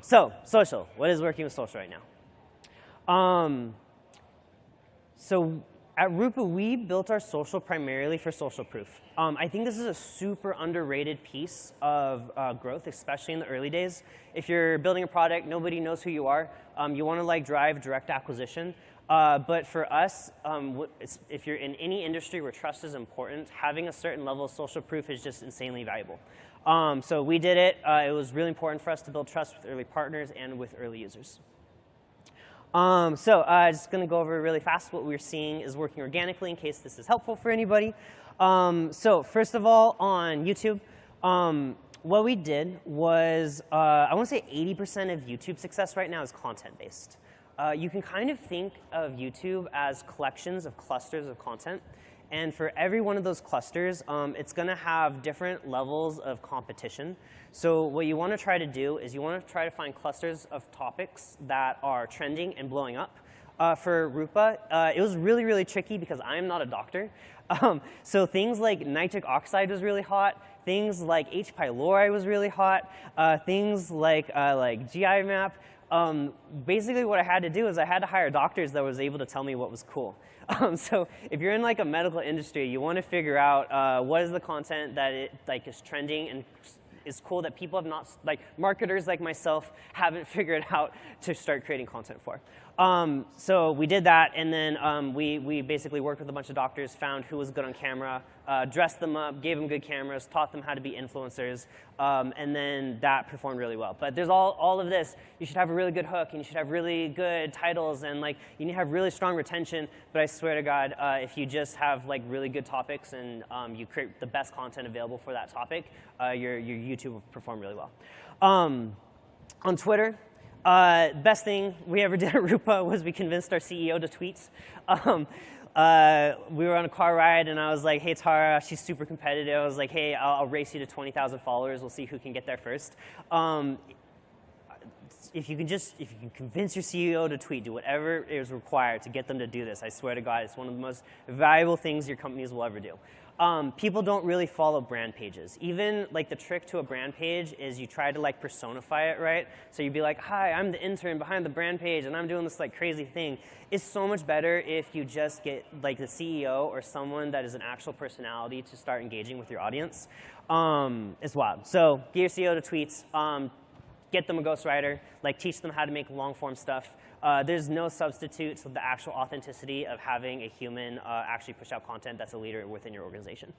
So social, what is working with social right now? So at Rupa, we built our social primarily for social proof. I think this is a super underrated piece of growth, especially in the early days. If you're building a product, nobody knows who you are. You want to like drive direct acquisition. But for us, if you're in any industry where trust is important, having a certain level of social proof is just insanely valuable. So we did it. It was really important for us to build trust with early partners and with early users. Just going to go over really fast what we're seeing is working organically in case this is helpful for anybody. So first of all, on YouTube, what we did was, I want to say 80% of YouTube success right now is content-based. You can kind of think of YouTube as collections of clusters of content. And for every one of those clusters, it's going to have different levels of competition. So what you want to try to do is you want to try to find clusters of topics that are trending and blowing up. For Rupa, it was really, really tricky because I'm not a doctor. So things like nitric oxide was really hot. Things like H. pylori was really hot. Things like GI map. Basically what I had to do is I had to hire doctors that was able to tell me what was cool. So if you're in like a medical industry, you want to figure out what is the content that is trending and is cool that people have not, like marketers like myself, haven't figured out to start creating content for. So we did that, and then we basically worked with a bunch of doctors, found who was good on camera, dressed them up, gave them good cameras, taught them how to be influencers, and then that performed really well. But there's all of this. You should have a really good hook, and you should have really good titles, and like you need to have really strong retention. But I swear to God, if you just have like really good topics and you create the best content available for that topic, your YouTube will perform really well. On Twitter, best thing we ever did at Rupa was we convinced our CEO to tweet. We were on a car ride, and I was like, hey, Tara, she's super competitive. I was like, hey, I'll race you to 20,000 followers. We'll see who can get there first. If you can convince your CEO to tweet, do whatever is required to get them to do this, I swear to God, it's one of the most valuable things your companies will ever do. People don't really follow brand pages. Even like the trick to a brand page is you try to like personify it, right? So you'd be like, hi, I'm the intern behind the brand page, and I'm doing this like crazy thing. It's so much better if you just get like the CEO or someone that is an actual personality to start engaging with your audience. It's wild. So get your CEO to tweets. Get them a ghostwriter, like teach them how to make long form stuff. There's no substitute to the actual authenticity of having a human actually push out content that's a leader within your organization.